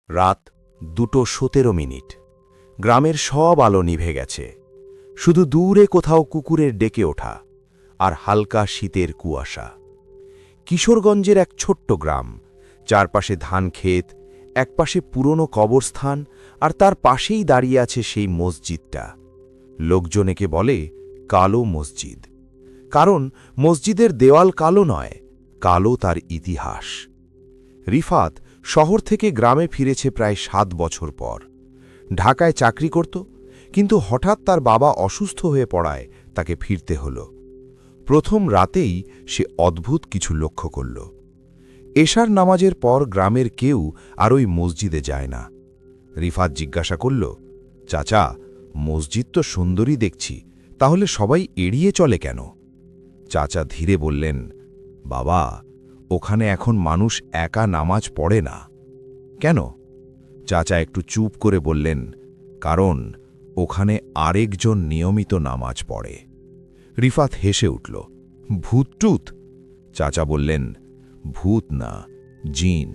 রাত 2:17। গ্রামের সব আলো নিভে গেছে, শুধু দূরে কোথাও কুকুরের ডেকে ওঠা আর হালকা শীতের কুয়াশা। কিশোরগঞ্জের এক ছোট্ট গ্রাম, চারপাশে ধান ক্ষেত, একপাশে পুরনো কবরস্থান, আর তার পাশেই দাঁড়িয়ে আছে সেই মসজিদটা। লোকজন একে বলে কালো মসজিদ, কারণ মসজিদের দেওয়াল কালো নয়, কালো তার ইতিহাস। রিফাত শহর থেকে গ্রামে ফিরেছে প্রায় 7 বছর পর। ঢাকায় চাকরি করত, কিন্তু হঠাৎ তার বাবা অসুস্থ হয়ে পড়ায় তাকে ফিরতে হল। প্রথম রাতেই সে অদ্ভুত কিছু লক্ষ্য করল। এশার নামাজের পর গ্রামের কেউ আর ওই মসজিদে যায় না। রিফাত জিজ্ঞাসা করল, চাচা, মসজিদ তো সুন্দরী দেখছি, তাহলে সবাই এড়িয়ে চলে কেন? চাচা ধীরে বললেন, বাবা, ওখানে এখন মানুষ একা নামাজ পড়ে না। কেন? চাচা একটু চুপ করে বললেন, কারণ ওখানে আরেকজন নিয়মিত নামাজ পড়ে। রিফাত হেসে উঠল, ভূতটুত? চাচা বললেন, ভূত না, জিন।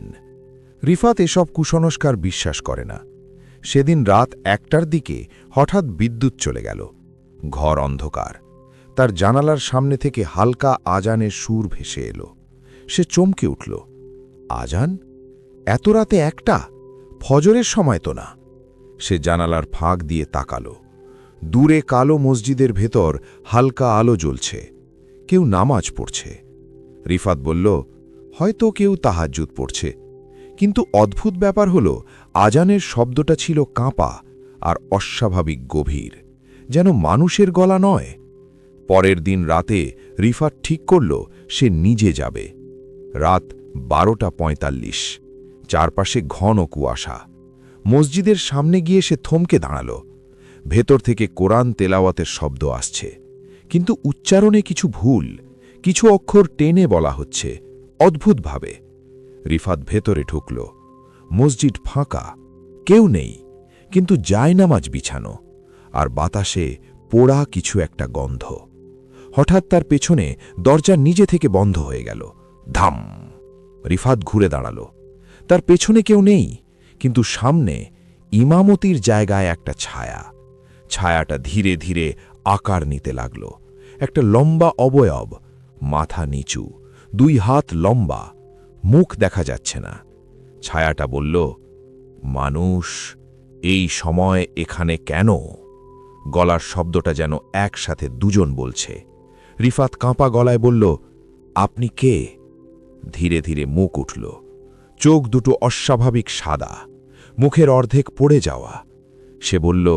রিফাত এসব কুসংস্কার বিশ্বাস করে না। সেদিন রাত 1টার দিকে হঠাৎ বিদ্যুৎ চলে গেল। ঘর অন্ধকার। তার জানালার সামনে থেকে হালকা আজানের সুর ভেসে এলো। সে চমকে উঠল। আজান? এত রাতে 1টা? ফজরের সময় তো না। সে জানালার ফাঁক দিয়ে তাকালো। দূরে কালো মসজিদের ভেতর হালকা আলো জ্বলছে, কেউ নামাজ পড়ছে। রিফাত বলল, হয়তো কেউ তাহাজ্জুদ পড়ছে। কিন্তু অদ্ভুত ব্যাপার হল, আজানের শব্দটা ছিল কাঁপা আর অস্বাভাবিক গভীর, যেন মানুষের গলা নয়। পরের দিন রাতে রিফাত ঠিক করল সে নিজে যাবে। রাত 12:45। চারপাশে ঘন কুয়াশা। মসজিদের সামনে গিয়ে সে থমকে দাঁড়াল। ভেতর থেকে কোরআন তেলাওয়াতের শব্দ আসছে, কিন্তু উচ্চারণে কিছু ভুল, কিছু অক্ষর টেনে বলা হচ্ছে অদ্ভুতভাবে। রিফাত ভেতরে ঢুকল। মসজিদ ফাঁকা, কেউ নেই, কিন্তু জায়নামাজ বিছানো, আর বাতাসে পোড়া কিছু একটা গন্ধ। হঠাৎ তার পেছনে দরজা নিজে থেকে বন্ধ হয়ে গেল। ধাম! রিফাত ঘুরে দাঁড়াল। তার পেছনে কেউ নেই, কিন্তু সামনে ইমামতির জায়গায় একটা ছায়া। ছায়াটা ধীরে ধীরে আকার নিতে লাগল। একটা লম্বা অবয়ব, মাথা নিচু, 2 হাত লম্বা, মুখ দেখা যাচ্ছে না। ছায়াটা বলল, মানুষ এই সময় এখানে কেন? গলার শব্দটা যেন একসাথে দুজন বলছে। রিফাত কাঁপা গলায় বলল, আপনি কে? ধীরে ধীরে মুখ উঠল। চোখ দুটো অস্বাভাবিক সাদা, মুখের অর্ধেক পড়ে যাওয়া। সে বলল,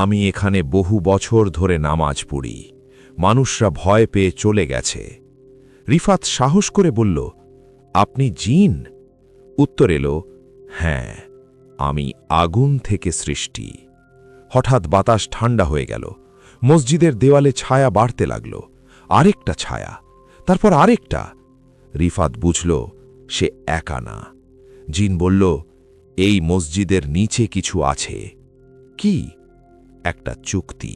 আমি এখানে বহু বছর ধরে নামাজ পড়ি, মানুষরা ভয় পেয়ে চলে গেছে। রিফাত সাহস করে বলল, আপনি জিন? উত্তর এলো, হ্যাঁ, আমি আগুন থেকে সৃষ্টি। হঠাৎ বাতাস ঠান্ডা হয়ে গেল। মসজিদের দেওয়ালে ছায়া বাড়তে লাগল। আরেকটা ছায়া, তারপর আরেকটা। রিফাত বুঝল সে একা না। জিন বলল, এই মসজিদের নিচে কিছু আছে। কি? একটা চুক্তি।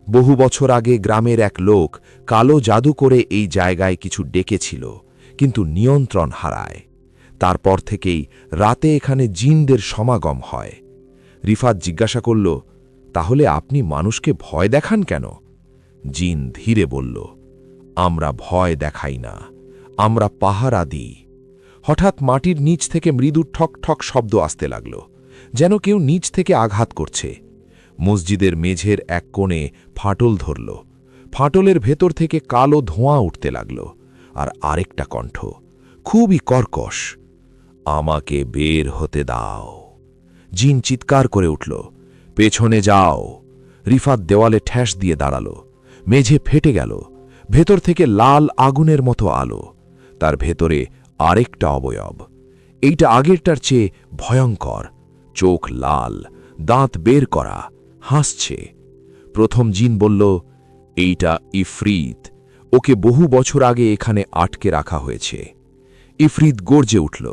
বহু বছর আগে গ্রামের এক লোক কালো জাদু করে এই জায়গায় কিছু ডেকেছিল, কিন্তু নিয়ন্ত্রণ হারায়। তারপর থেকেই রাতে এখানে জিনদের সমাগম হয়। রিফাত জিজ্ঞাসা করল, তাহলে আপনি মানুষকে ভয় দেখান কেন? জিন ধীরে বলল, আমরা ভয় দেখাই না, আমরা পাহারা দিই। হঠাৎ মাটির নিচ থেকে মৃদু ঠক ঠক শব্দ আসতে লাগল, যেন কেউ নিচ থেকে আঘাত করছে। মসজিদের মেঝের এক কোণে ফাটল ধরল। ফাটলের ভেতর থেকে কালো ধোঁয়া উঠতে লাগল। আর আরেকটা কণ্ঠ, খুবই কর্কশ, আমাকে বের হতে দাও। জিন চিৎকার করে উঠল, পেছনে যাও। রিফাত দেওয়ালে ঠ্যাস দিয়ে দাঁড়াল। মেঝে ফেটে গেল। ভেতর থেকে লাল আগুনের মতো আলো। তার ভেতরে আরেকটা অবয়ব। এইটা আগেরটার চেয়ে ভয়ঙ্কর। চোখ লাল, দাঁত বের করা, হাসছে। প্রথম জিন বলল, এইটা ইফরিত, ওকে বহু বছর আগে এখানে আটকে রাখা হয়েছে। ইফরিত গর্জে উঠল,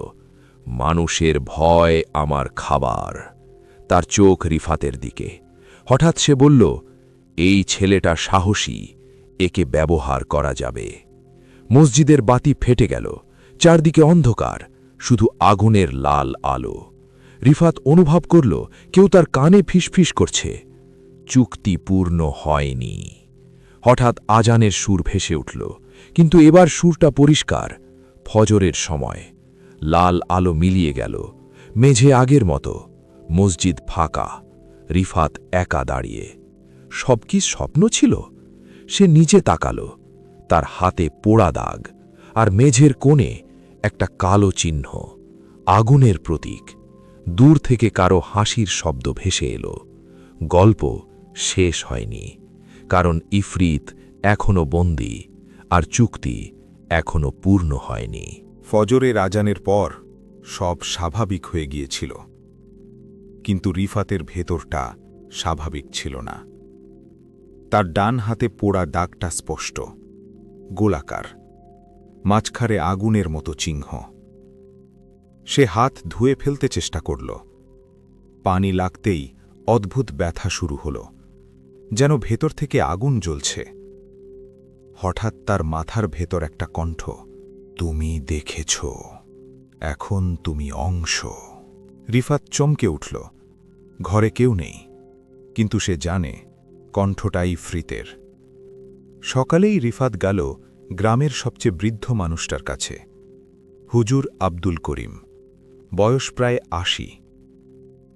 মানুষের ভয় আমার খাবার। তার চোখ রিফাতের দিকে। হঠাৎ সে বলল, এই ছেলেটা সাহসী, একে ব্যবহার করা যাবে। মসজিদের বাতি ফেটে গেল। চারদিকে অন্ধকার, শুধু আগুনের লাল আলো। রিফাত অনুভব করল কেউ তার কানে ফিসফিস করছে, চুক্তি পূর্ণ হয়নি। হঠাৎ আজানের সুর ভেসে উঠল, কিন্তু এবার সুরটা পরিষ্কার। ফজরের সময় লাল আলো মিলিয়ে গেল, মেঝে আগের মতো, মসজিদ ফাঁকা, রিফাত একা দাঁড়িয়ে। সব কি স্বপ্ন ছিল? সে নিচে তাকাল, তার হাতে পোড়া দাগ, আর মেঝের কোণে একটা কালো চিহ্ন, আগুনের প্রতীক। দূর থেকে কারো হাসির শব্দ ভেসে এলো। গল্প শেষ হয়নি, কারণ ইফরিত এখনো বন্দী, আর চুক্তি এখনো পূর্ণ হয়নি। ফজরের আজানের পর সব স্বাভাবিক হয়ে গিয়েছিল, কিন্তু রিফাতের ভেতরটা স্বাভাবিক ছিল না। তার ডান হাতে পোড়া দাগটা স্পষ্ট, গোলাকার, মাঝখানে আগুনের মতো চিহ্ন। সে হাত ধুয়ে ফেলতে চেষ্টা করল। পানি লাগতেই অদ্ভুত ব্যথা শুরু হল, যেন ভেতর থেকে আগুন জ্বলছে। হঠাৎ তার মাথার ভেতর একটা কণ্ঠ, তুমি দেখেছ, এখন তুমি অংশ। রিফাত চমকে উঠল। ঘরে কেউ নেই, কিন্তু সে জানে কণ্ঠটা ইফরিতের। সকালেই রিফাত গেল গ্রামের সবচেয়ে বৃদ্ধ মানুষটার কাছে, হুজুর আব্দুল করিম, বয়স প্রায় ৮০।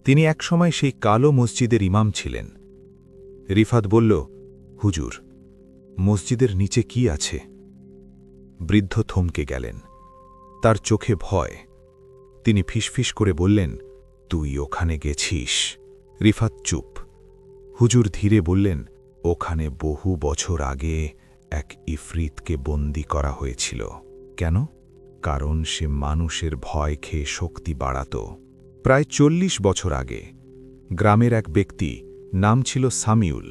তিনি একসময় সেই কালো মসজিদের ইমাম ছিলেন। রিফাত বলল, হুজুর, মসজিদের নিচে কি আছে? বৃদ্ধ থমকে গেলেন, তার চোখে ভয়। তিনি ফিসফিস করে বললেন, তুই ওখানে গেছিস? রিফাত চুপ। হুজুর ধীরে বললেন, ওখানে বহু বছর আগে এক ইফরিতকে বন্দী করা হয়েছিল। কেন? কারণ সে মানুষের ভয় খেয়ে শক্তি বাড়াত। প্রায় ৪০ বছর আগে গ্রামের এক ব্যক্তি, নাম ছিল সামিউল।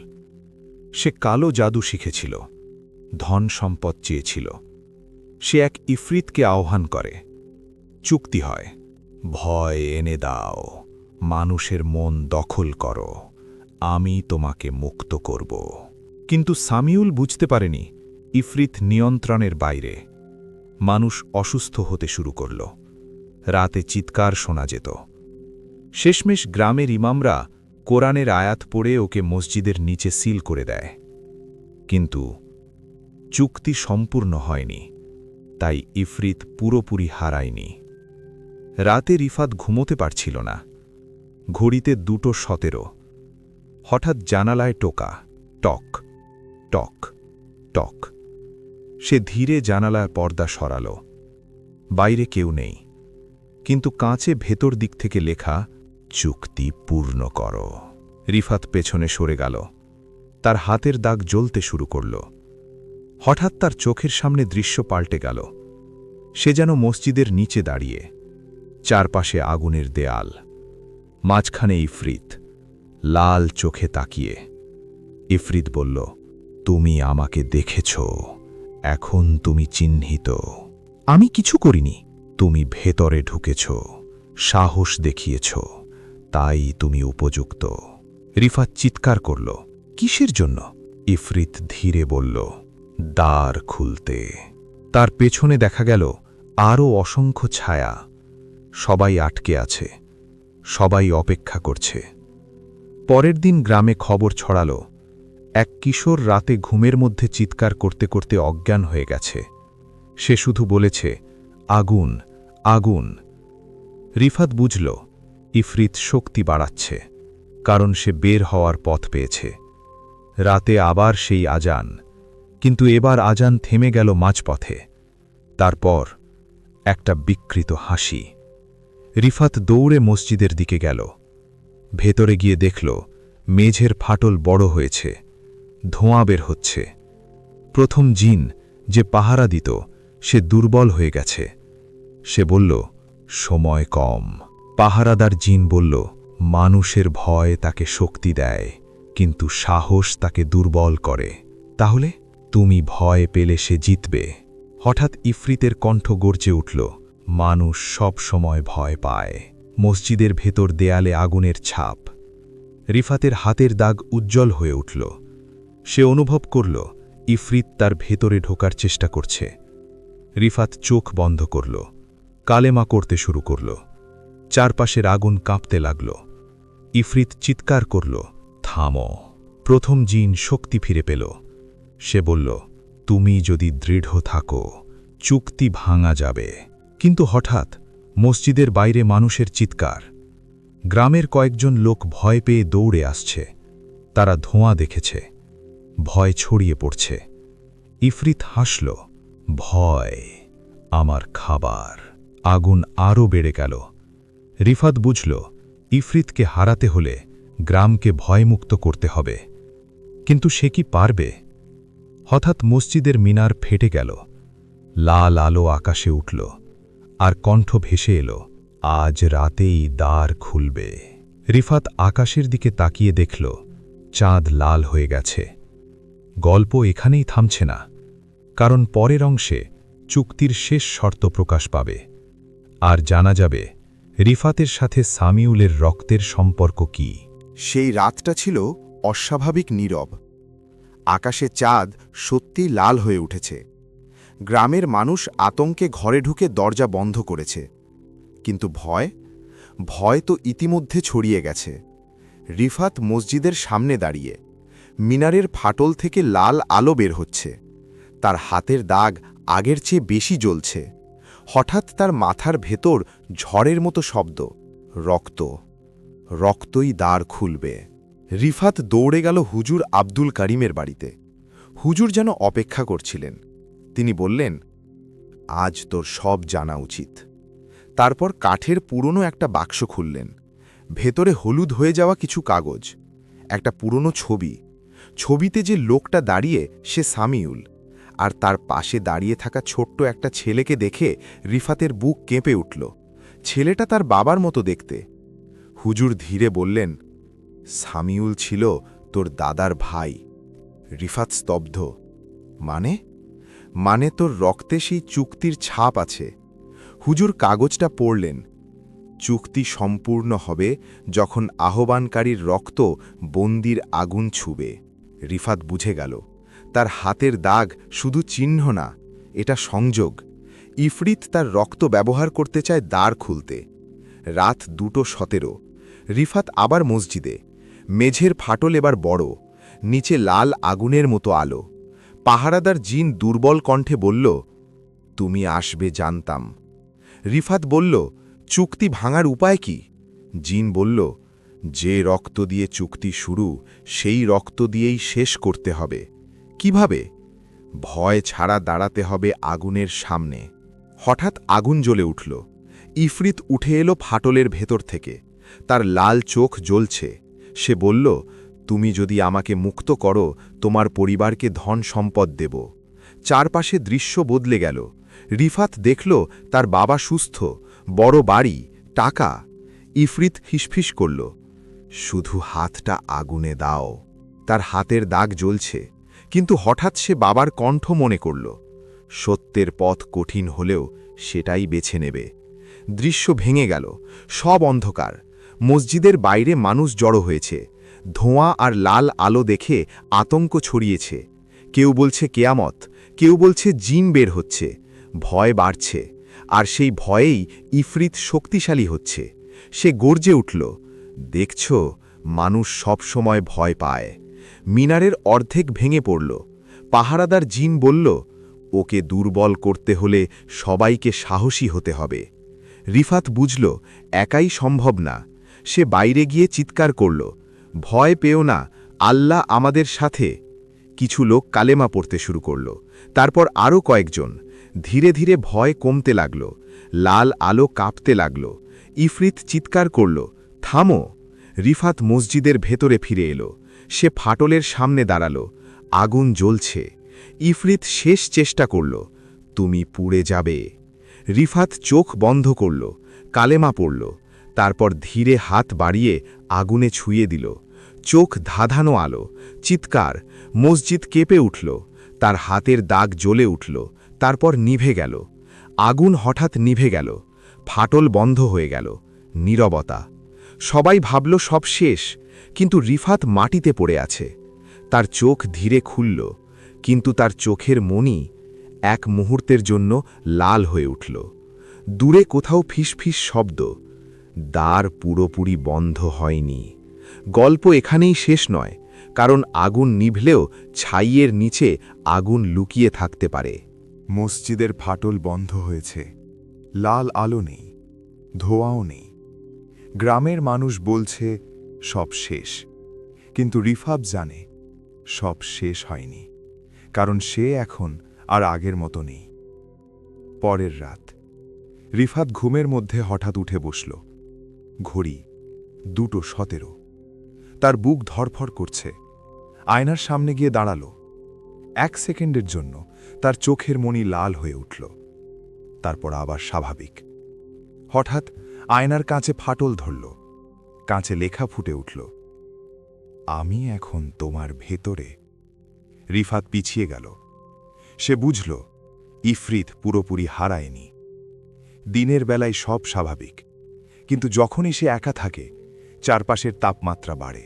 সে কালো জাদু শিখেছিল, ধন সম্পদ চেয়েছিল। সে এক ইফরিতকে আহ্বান করে, চুক্তি হয়, ভয় এনে দাও, মানুষের মন দখল করো, আমি তোমাকে মুক্ত করব। কিন্তু সামিউল বুঝতে পারেনি ইফরিত নিয়ন্ত্রণের বাইরে। মানুষ অসুস্থ হতে শুরু করল, রাতে চিৎকার শোনা যেত। শেষমেশ গ্রামের ইমামরা কোরআনের আয়াত পড়ে ওকে মসজিদের নিচে সিল করে দেয়। কিন্তু চুক্তি সম্পূর্ণ হয়নি, তাই ইফরিত পুরোপুরি হারায়নি। রাতে রিফাত ঘুমোতে পারছিল না। ঘড়িতে 2:17। হঠাৎ জানালায় টোকা, টক টক টক। সে ধীরে জানালার পর্দা সরাল। বাইরে কেউ নেই, কিন্তু কাঁচে ভেতর দিক থেকে লেখা, চুক্তি পূর্ণ করো। রিফাত পেছনে সরে গেল, তার হাতের দাগ জ্বলতে শুরু করল। হঠাৎ তার চোখের সামনে দৃশ্য পাল্টে গেল। সে যেন মসজিদের নিচে দাঁড়িয়ে, চারপাশে আগুনের দেয়াল, মাঝখানে ইফরিত, লাল চোখে তাকিয়ে। ইফরিত বলল, তুমি আমাকে দেখেছ, এখন তুমি চিহ্নিত। আমি কিছু করিনি, তুমি ভেতরে ঢুকেছ, সাহস দেখিয়েছ, তাই তুমি উপযুক্ত। রিফাত চিৎকার করল, কিসের জন্য? ইফরিত ধীরে বলল, দ্বার খুলতে। তার পেছনে দেখা গেল আরও অসংখ্য ছায়া। সবাই আটকে আছে, সবাই অপেক্ষা করছে। পরের দিন গ্রামে খবর ছড়াল, এক কিশোর রাতে ঘুমের মধ্যে চিৎকার করতে করতে অজ্ঞান হয়ে গেছে। সে শুধু বলেছে, আগুন আগুন। রিফাত বুঝল ইফরিত শক্তি বাড়াচ্ছে, কারণ সে বের হওয়ার পথ পেয়েছে। রাতে আবার সেই আজান, কিন্তু এবার আজান থেমে গেল মাঝপথে। তারপর একটা বিকৃত হাসি। রিফাত দৌড়ে মসজিদের দিকে গেল। ভেতরে গিয়ে দেখল মেঝের ফাটল বড় হয়েছে, ধোঁয়া বের হচ্ছে। প্রথম জিন যে পাহারা দিত সে দুর্বল হয়ে গেছে। সে বলল, সময় কম। পাহারাদার জিন বলল, মানুষের ভয় তাকে শক্তি দেয়, কিন্তু সাহস তাকে দুর্বল করে। তাহলে তুমি ভয় পেলে সে জিতবে। হঠাৎ ইফরিতের কণ্ঠ গর্জে উঠল, মানুষ সব সময় ভয় পায়। মসজিদের ভেতর দেয়ালে আগুনের ছাপ। রিফাতের হাতের দাগ উজ্জ্বল হয়ে উঠল। সে অনুভব করল ইফরিত তার ভেতরে ঢোকার চেষ্টা করছে। রিফাত চোখ বন্ধ করল, কালেমা করতে শুরু করল। চারপাশের আগুন কাঁপতে লাগল। ইফরিত চিৎকার করল, থামো। প্রথম জিন শক্তি ফিরে পেল। সে বলল, তুমি যদি দৃঢ় থাকো, চুক্তি ভাঙা যাবে। কিন্তু হঠাৎ মসজিদের বাইরে মানুষের চিৎকার। গ্রামের কয়েকজন লোক ভয় পেয়ে দৌড়ে আসছে। তারা ধোঁয়া দেখেছে। ভয় ছড়িয়ে পড়ছে। ইফরিত হাসল, ভয় আমার খাবার। আগুন আরও বেড়ে গেল। রিফাত বুঝল, ইফরিতকে হারাতে হলে গ্রামকে ভয়মুক্ত করতে হবে। কিন্তু সে কি পারবে? হঠাৎ মসজিদের মিনার ফেটে গেল। লাল আলো আকাশে উঠল, আর কণ্ঠ ভেসে এলো, আজ রাতেই দ্বার খুলবে। রিফাত আকাশের দিকে তাকিয়ে দেখল, চাঁদ লাল হয়ে গেছে। গল্প এখানেই থামছে না, কারণ পরের অংশে চুক্তির শেষ শর্ত প্রকাশ পাবে, আর জানা যাবে রিফাতের সাথে সামিউলের রক্তের সম্পর্ক কি। সেই রাতটা ছিল অস্বাভাবিক নীরব। আকাশে চাঁদ সত্যিই লাল হয়ে উঠেছে। গ্রামের মানুষ আতঙ্কে ঘরে ঢুকে দরজা বন্ধ করেছে। কিন্তু ভয় তো ইতিমধ্যে ছড়িয়ে গেছে। রিফাত মসজিদের সামনে দাঁড়িয়ে। মিনারের ফাটল থেকে লাল আলো বের হচ্ছে। তার হাতের দাগ আগের চেয়ে বেশি জ্বলছে। হঠাৎ তার মাথার ভেতর ঝড়ের মতো শব্দ, রক্তই দ্বার খুলবে। রিফাত দৌড়ে গেল হুজুর আব্দুল করিমের বাড়িতে। হুজুর যেন অপেক্ষা করছিলেন। তিনি বললেন, আজ তোর সব জানা উচিত। তারপর কাঠের পুরনো একটা বাক্স খুললেন। ভেতরে হলুদ হয়ে যাওয়া কিছু কাগজ, একটা পুরনো ছবিতে যে লোকটা দাঁড়িয়ে সে সামিউল, আর তার পাশে দাঁড়িয়ে থাকা ছোট্ট একটা ছেলেকে দেখে রিফাতের বুক কেঁপে উঠল। ছেলেটা তার বাবার মতো দেখতে। হুজুর ধীরে বললেন, সামিউল ছিল তোর দাদার ভাই। রিফাত স্তব্ধ। মানে তোর রক্তে সেই চুক্তির ছাপ আছে। হুজুর কাগজটা পড়লেন। চুক্তি সম্পূর্ণ হবে যখন আহ্বানকারীর রক্ত বন্দির আগুন ছুবে। রিফাত বুঝে গেল, তার হাতের দাগ শুধু চিহ্ন না, এটা সংযোগ। ইফরিত তার রক্ত ব্যবহার করতে চায় দ্বার খুলতে। রাত 2:17। রিফাত আবার মসজিদে। মেঝের ফাটল এবার বড়, নিচে লাল আগুনের মতো আলো। পাহারাদার জিন দুর্বল কণ্ঠে বলল, তুমি আসবে জানতাম। রিফাত বলল, চুক্তি ভাঙার উপায় কি? জিন বলল, যে রক্ত দিয়ে চুক্তি শুরু, সেই রক্ত দিয়েই শেষ করতে হবে। কিভাবে? ভয় ছাড়া দাঁড়াতে হবে আগুনের সামনে। হঠাৎ আগুন জ্বলে উঠল। ইফরিত উঠে এলো ফাটলের ভেতর থেকে। তার লাল চোখ জ্বলছে। সে বলল, তুমি যদি আমাকে মুক্ত করো, তোমার পরিবারকে ধন সম্পদ দেব। চারপাশে দৃশ্য বদলে গেল। রিফাত দেখল তার বাবা সুস্থ, বড় বাড়ি, টাকা। ইফরিত হিসফিস করল, শুধু হাতটা আগুনে দাও। তার হাতের দাগ জ্বলছে, কিন্তু হঠাৎ সে বাবার কণ্ঠ মনে করল। সত্যের পথ কঠিন হলেও সেটাই বেছে নেবে। দৃশ্য ভেঙে গেল, সব অন্ধকার। মসজিদের বাইরে মানুষ জড়ো হয়েছে। ধোঁয়া আর লাল আলো দেখে আতঙ্ক ছড়িয়েছে। কেউ বলছে কেয়ামত, কেউ বলছে জিন বের হচ্ছে। ভয় বাড়ছে, আর সেই ভয়েই ইফরিত শক্তিশালী হচ্ছে। সে গর্জে উঠল, দেখছ, মানুষ সব সময় ভয় পায়। মিনারের অর্ধেক ভেঙে পড়ল। পাহারাদার জিন বলল, ওকে দুর্বল করতে হলে সবাইকে সাহসী হতে হবে। রিফাত বুঝল, একাই সম্ভব না। সে বাইরে গিয়ে চিৎকার করল, ভয় পেও না, আল্লাহ আমাদের সাথে। কিছু লোক কালেমা পড়তে শুরু করল। তারপর আরও কয়েকজন। ধীরে ধীরে ভয় কমতে লাগল। লাল আলো কাঁপতে লাগল। ইফরিত চিৎকার করল, থামো। রিফাত মসজিদের ভেতরে ফিরে এলো। সে ফাটলের সামনে দাঁড়াল। আগুন জ্বলছে। ইফরিত শেষ চেষ্টা করল, তুমি পুড়ে যাবে। রিফাত চোখ বন্ধ করল, কালেমা পড়ল। তারপর ধীরে হাত বাড়িয়ে আগুনে ছুঁয়ে দিল। চোখ ধাঁধানো আলো, চিৎকার, মসজিদ কেঁপে উঠল। তার হাতের দাগ জ্বলে উঠল, তারপর নিভে গেল। আগুন হঠাৎ নিভে গেল। ফাটল বন্ধ হয়ে গেল। নীরবতা। সবাই ভাবল সব শেষ, কিন্তু রিফাত মাটিতে পড়ে আছে। তার চোখ ধীরে খুলল, কিন্তু তার চোখের মণি এক মুহূর্তের জন্য লাল হয়ে উঠল। দূরে কোথাও ফিসফিস শব্দ। দ্বার পুরোপুরি বন্ধ হয়নি। গল্প এখানেই শেষ নয়, কারণ আগুন নিভলেও ছাইয়ের নিচে আগুন লুকিয়ে থাকতে পারে। মসজিদের ফাটল বন্ধ হয়েছে, লাল আলো নেই, ধোঁয়াও নেই। গ্রামের মানুষ বলছে সব শেষ, কিন্তু রিফাত জানে সব শেষ হয়নি, কারণ সে এখন আর আগের মতো নেই। পরের রাত রিফাত ঘুমের মধ্যে হঠাৎ উঠে বসল। ঘড়ি 2:17। তার বুক ধড়ফড় করছে। আয়নার সামনে গিয়ে দাঁড়াল। 1 সেকেন্ডের জন্য তার চোখের মণি লাল হয়ে উঠল, তারপর আবার স্বাভাবিক। হঠাৎ আয়নার কাঁচে ফাটল ধরল, কাঁচে লেখা ফুটে উঠল, আমি এখন তোমার ভেতরে। রিফাত পিছিয়ে গেল। সে বুঝল ইফরিত পুরোপুরি হারায়নি। দিনের বেলায় সব স্বাভাবিক, কিন্তু যখনই সে একা থাকে চারপাশের তাপমাত্রা বাড়ে,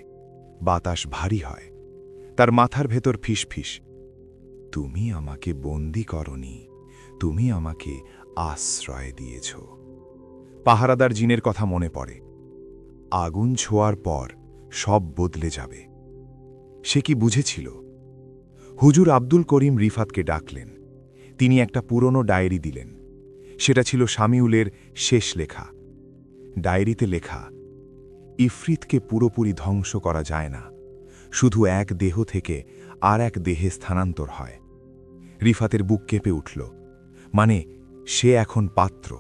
বাতাস ভারী হয়। তার মাথার ভেতর ফিসফিস, তুমি আমাকে বন্দি করনি, তুমি আমাকে আশ্রয় দিয়েছ। পাহারাদার জিনের কথা মনে পড়ে, আগুন ছোঁয়ার পর সব বদলে যাবে। সে কি বুঝেছিল? হুজুর আব্দুল করিম রিফাতকে ডাকলেন। তিনি একটা পুরনো ডায়েরি দিলেন। সেটা ছিল শামিউলের শেষ লেখা। ডায়েরিতে লেখা, ইফরিতকে পুরোপুরি ধ্বংস করা যায় না, শুধু এক দেহ থেকে আর এক দেহে স্থানান্তর হয়। রিফাতের বুক কেঁপে উঠল, মানে সে এখন পাত্র।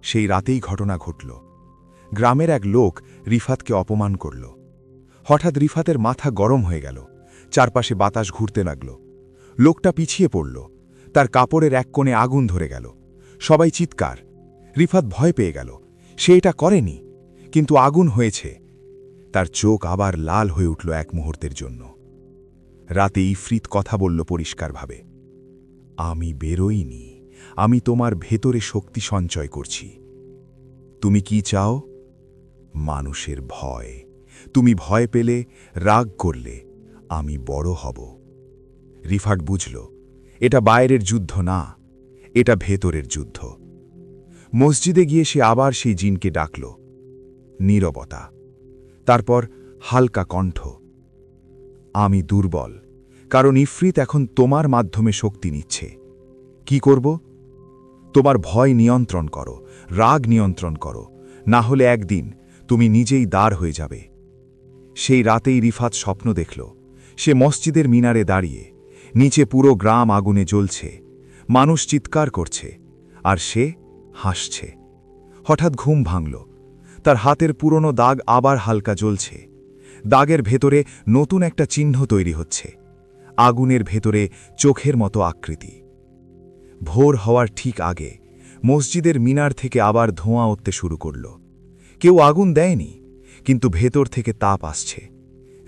সেই রাতেই ঘটনা ঘটল। গ্রামের এক লোক রিফাতকে অপমান করল। হঠাৎ রিফাতের মাথা গরম হয়ে গেল, চারপাশে বাতাস ঘুরতে লাগল। লোকটা পিছিয়ে পড়ল, তার কাপড়ের এক কোণে আগুন ধরে গেল। সবাই চিৎকার। রিফাত ভয় পেয়ে গেল, সে এটা করেনি, কিন্তু আগুন হয়েছে। তার চোখ আবার লাল হয়ে উঠল এক মুহূর্তের জন্য। রাতে ইফরিত কথা বলল পরিষ্কারভাবে, আমি বেরোইনি, আমি তোমার ভেতরে শক্তি সঞ্চয় করছি। তুমি কি চাও? মানুষের ভয়। তুমি ভয় পেলে, রাগ করলে আমি বড় হব। রিফাত বুঝল, এটা বাইরের যুদ্ধ না, এটা ভেতরের যুদ্ধ। মসজিদে গিয়ে সে আবার সেই জিনকে ডাকল। নীরবতা। তারপর হালকা কণ্ঠ, আমি দুর্বল, কারণ ইফরিত এখন তোমার মাধ্যমে শক্তি নিচ্ছে। কি করব? তোমার ভয় নিয়ন্ত্রণ করো, রাগ নিয়ন্ত্রণ করো, না হলে একদিন তুমি নিজেই দাঁড় হয়ে যাবে। সেই রাতেই রিফাত স্বপ্ন দেখল, সে মসজিদের মিনারে দাঁড়িয়ে, নিচে পুরো গ্রাম আগুনে জ্বলছে, মানুষ চিৎকার করছে, আর সে হাসছে। হঠাৎ ঘুম ভাঙল। তার হাতের পুরনো দাগ আবার হালকা জ্বলছে। দাগের ভেতরে নতুন একটা চিহ্ন তৈরি হচ্ছে, আগুনের ভেতরে চোখের মতো আকৃতি। ভোর হওয়ার ঠিক আগে মসজিদের মিনার থেকে আবার ধোঁয়া উঠতে শুরু করল। কেউ আগুন দেয়নি, কিন্তু ভেতর থেকে তাপ আসছে।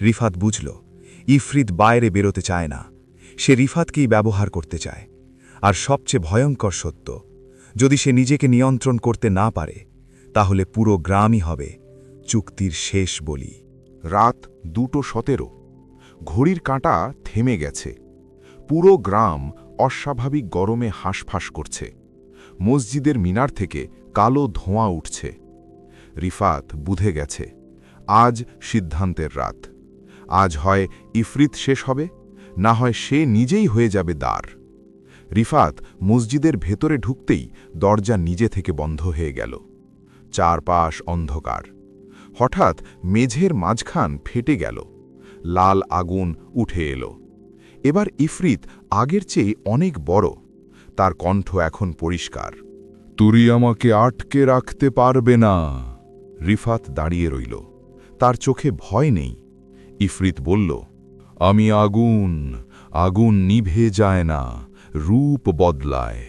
রিফাত বুঝল, ইফরিত বাইরে বেরোতে চায় না, সে রিফাতকেই ব্যবহার করতে চায়। আর সবচেয়ে ভয়ঙ্কর সত্য, যদি সে নিজেকে নিয়ন্ত্রণ করতে না পারে, তাহলে পুরো গ্রামই হবে চুক্তির শেষ বলি। রাত 2:17। ঘড়ির কাঁটা থেমে গেছে। পুরো গ্রাম অস্বাভাবিক গরমে হাঁসফাঁস করছে। মসজিদের মিনার থেকে কালো ধোঁয়া উঠছে। রিফাত বুঝে গেছে, আজ সিদ্ধান্তের রাত। আজ হয় ইফরিত শেষ হবে, না হয় সে নিজেই হয়ে যাবে দ্বার। রিফাত মসজিদের ভেতরে ঢুকতেই দরজা নিজে থেকে বন্ধ হয়ে গেল। চারপাশ অন্ধকার। হঠাৎ মেঝের মাঝখান ফেটে গেল, লাল আগুন উঠে এলো। এবার ইফরিত আগের চেয়ে অনেক বড়। তার কণ্ঠ এখন পরিষ্কার, তুই আমাকে আটকে রাখতে পারবে না। রিফাত দাঁড়িয়ে রইল, তার চোখে ভয় নেই। ইফরিত বলল, আমি আগুন, আগুন নিভে যায় না, রূপ বদলায়।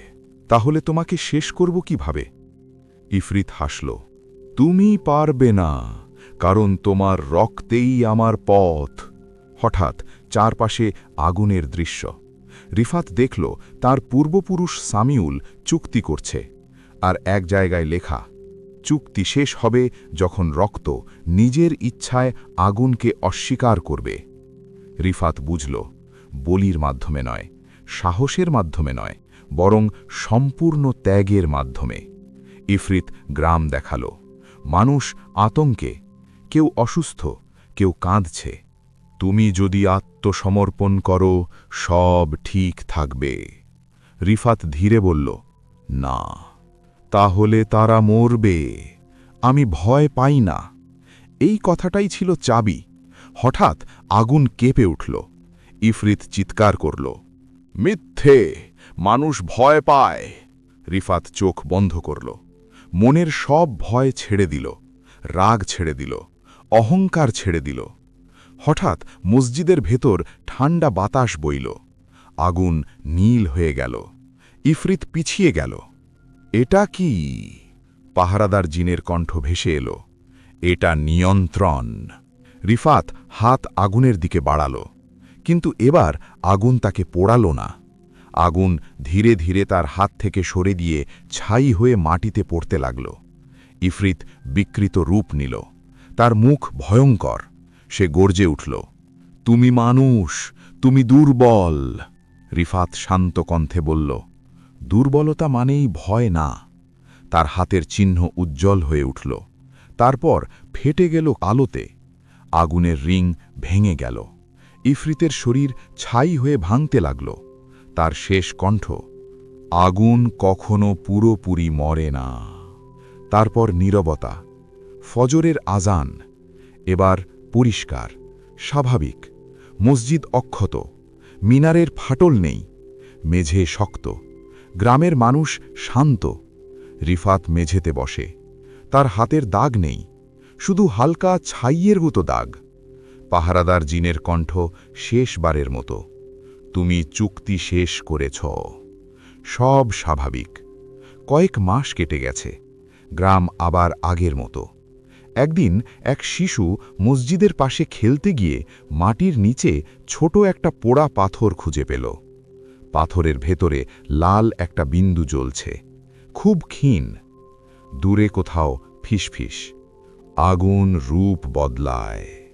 তাহলে তোমাকে শেষ করব কিভাবে? ইফরিত হাসল, তুমি পারবে না, কারণ তোমার রক্তেই আমার পথ। হঠাৎ চারপাশে আগুনের দৃশ্য। রিফাত দেখল তার পূর্বপুরুষ সামিউল চুক্তি করছে, আর এক জায়গায় লেখা, চুক্তি শেষ হবে যখন রক্ত নিজের ইচ্ছায় আগুনকে অস্বীকার করবে। রিফাত বুঝল, বলির মাধ্যমে নয়, সাহসের মাধ্যমে নয়, বরং সম্পূর্ণ ত্যাগের মাধ্যমে। ইফরিত গ্রাম দেখাল। মানুষ আতঙ্কে, কেউ অসুস্থ, কেউ কাঁদছে। তুমি যদি আত্মসমর্পণ করো, সব ঠিক থাকবে। রিফাত ধীরে বলল, না, তাহলে তারা মরবে। আমি ভয় পাই না। এই কথাটাই ছিল চাবি। হঠাৎ আগুন কেঁপে উঠল। ইফরিত চিৎকার করল, মিথ্যে, মানুষ ভয় পায়। রিফাত চোখ বন্ধ করল। মনের সব ভয় ছেড়ে দিল, রাগ ছেড়ে দিল, অহংকার ছেড়ে দিল। হঠাৎ মসজিদের ভেতর ঠান্ডা বাতাস বইল। আগুন নীল হয়ে গেল। ইফরিত পিছিয়ে গেল। এটা কি? পাহারাদার জিনের কণ্ঠ ভেসে এলো, এটা নিয়ন্ত্রণ। রিফাত হাত আগুনের দিকে বাড়াল, কিন্তু এবার আগুন তাকে পোড়াল না। আগুন ধীরে ধীরে তার হাত থেকে সরে দিয়ে ছাই হয়ে মাটিতে পড়তে লাগল। ইফরিত বিকৃত রূপ নিল। তার মুখ ভয়ঙ্কর। সে গর্জে উঠল, তুমি মানুষ, তুমি দুর্বল। রিফাত শান্ত কণ্ঠে বলল, দুর্বলতা মানেই ভয় না। তার হাতের চিহ্ন উজ্জ্বল হয়ে উঠল, তারপর ফেটে গেল আলোতে। আগুনের রিং ভেঙে গেল। ইফরিতের শরীর ছাই হয়ে ভাঙতে লাগল। তার শেষ কণ্ঠ, আগুন কখনো পুরোপুরি মরে না। তারপর নীরবতা, ফজরের আজান। এবার পরিষ্কার, স্বাভাবিক। মসজিদ অক্ষত, মিনারের ফাটল নেই, মেঝে শক্ত। গ্রামের মানুষ শান্ত। রিফাত মেঝেতে বসে। তার হাতের দাগ নেই, শুধু হালকা ছাইয়ের মতো দাগ। পাহারাদার জিনের কণ্ঠ শেষবারের মতো, তুমি চুক্তি শেষ করেছ। সব স্বাভাবিক। কয়েক মাস কেটে গেছে। গ্রাম আবার আগের মতো। একদিন এক শিশু মসজিদের পাশে খেলতে গিয়ে মাটির নিচে ছোট একটা পোড়া পাথর খুঁজে পেল। পাথরের ভেতরে লাল একটা বিন্দু জ্বলছে, খুব ক্ষীণ। দূরে কোথাও ফিসফিস, আগুন রূপ বদলায়।